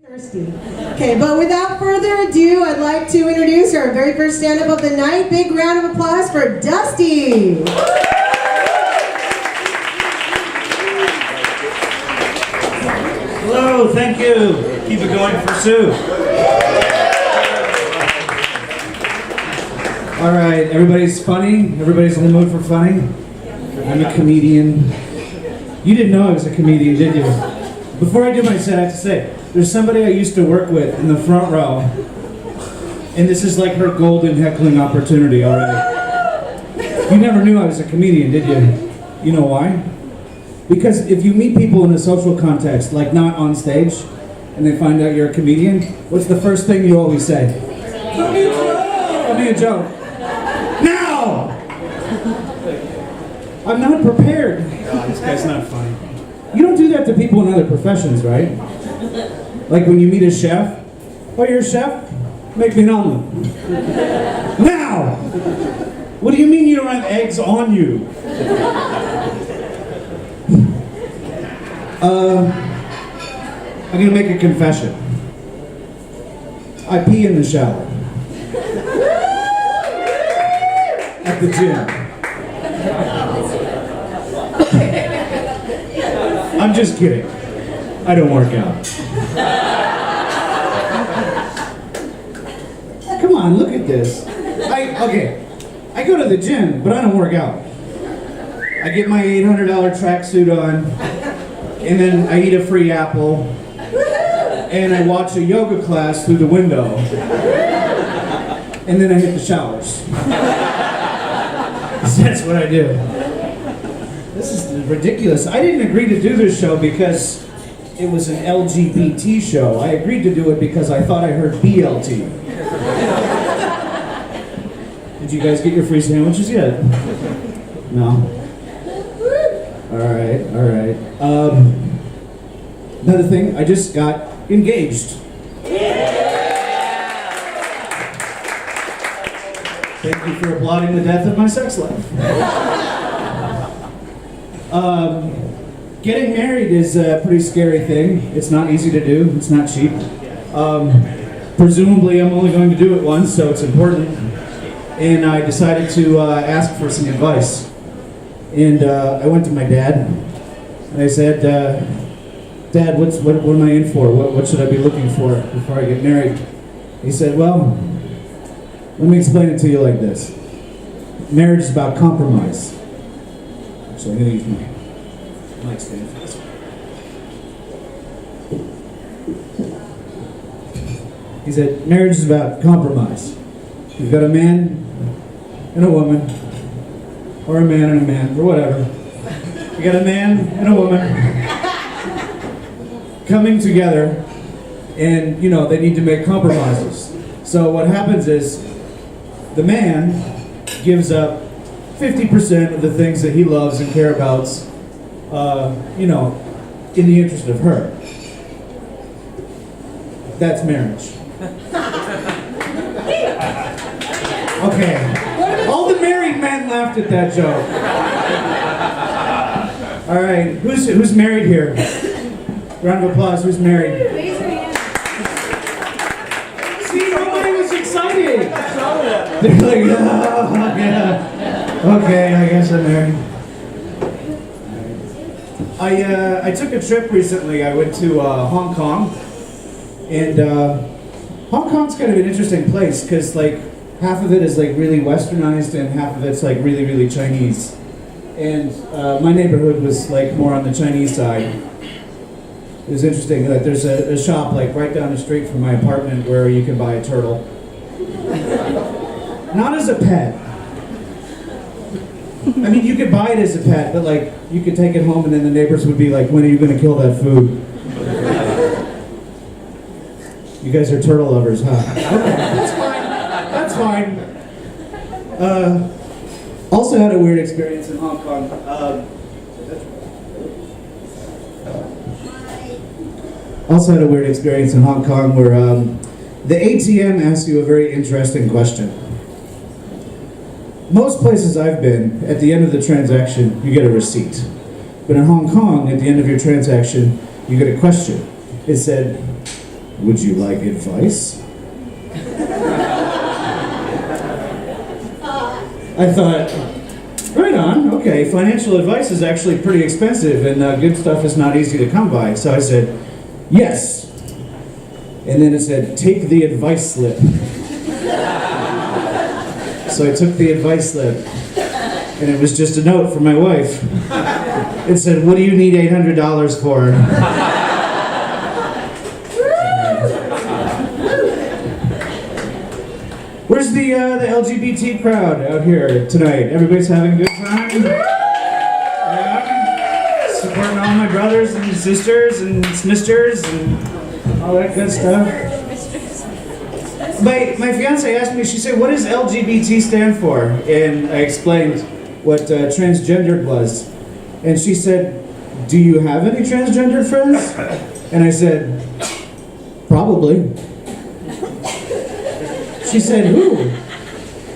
Thirsty. Okay, but without further ado, I'd like to introduce our very first stand-up of the night. Big round of applause for Dusty. Hello, thank you. Keep it going for Sue. All right, everybody's funny? Everybody's in the mood for funny? I'm a comedian. You didn't know I was a comedian, did you? Before I do my set, I have to say, there's somebody I used to work with in the front row, and this is like her golden heckling opportunity already. You never knew I was a comedian, did you? You know why? Because if you meet people in a social context, like not on stage, and they find out you're a comedian, what's the first thing you always say? Tell me a joke! Tell me a joke. Now! I'm not prepared. Oh, this guy's not funny. You don't do that to people in other professions, right? Like when you meet a chef. Oh, you're a chef? Make me an omelet. Now! What do you mean you don't have eggs on you? I'm gonna make a confession. I pee in the shower. At the gym. I'm just kidding. I don't work out. Come on, look at this. I go to the gym, but I don't work out. I get my $800 tracksuit on, and then I eat a free apple, and I watch a yoga class through the window, and then I hit the showers. That's what I do. This is ridiculous. I didn't agree to do this show because it was an LGBT show. I agreed to do it because I thought I heard BLT. Did you guys get your free sandwiches yet? No? Alright. Another thing, I just got engaged. Thank you for applauding the death of my sex life. Getting married is a pretty scary thing. It's not easy to do. It's not cheap. Presumably, I'm only going to do it once, so it's important. And I decided to ask for some advice. And I went to my dad, and I said, Dad, what am I in for? What should I be looking for before I get married? He said, well, let me explain it to you like this. Marriage is about compromise. So I'm going to use my mic stand for this one. He said, marriage is about compromise. You've got a man and a woman, or a man and a man, or whatever. You got a man and a woman coming together, and they need to make compromises. So what happens is the man gives up 50% of the things that he loves and cares about, in the interest of her. That's marriage. Okay. All the married men laughed at that joke. All right. Who's married here? Round of applause. Who's married? See, nobody was excited. They're like, oh, yeah. Okay, I guess I'm married. I took a trip recently. I went to Hong Kong, and Hong Kong's kind of an interesting place because half of it is really westernized and half of it's really, really Chinese. And my neighborhood was more on the Chinese side. It was interesting that there's a shop right down the street from my apartment where you can buy a turtle. Not as a pet. I mean, you could buy it as a pet, but you could take it home and then the neighbors would be like, when are you going to kill that food? You guys are turtle lovers, huh? Okay, that's fine. Also had a weird experience in Hong Kong. Where the ATM asks you a very interesting question. Most places I've been, at the end of the transaction, you get a receipt. But in Hong Kong, at the end of your transaction, you get a question. It said, would you like advice? I thought, right on, okay, financial advice is actually pretty expensive and good stuff is not easy to come by. So I said, yes. And then it said, take the advice slip. So I took the advice slip, and it was just a note from my wife. It said, what do you need $800 for? Where's the LGBT crowd out here tonight? Everybody's having a good time? Yeah? Supporting all my brothers and sisters and smisters and all that good stuff. My fiance asked me, she said, what does LGBT stand for? And I explained what transgendered was. And she said, do you have any transgendered friends? And I said, probably. She said, who?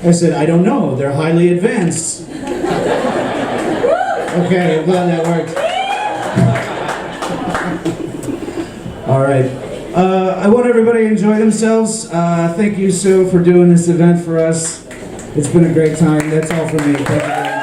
I said, I don't know. They're highly advanced. Okay, I'm glad that worked. All right. I want everybody to enjoy themselves. Thank you, Sue, for doing this event for us. It's been a great time. That's all for me. Thank you very much.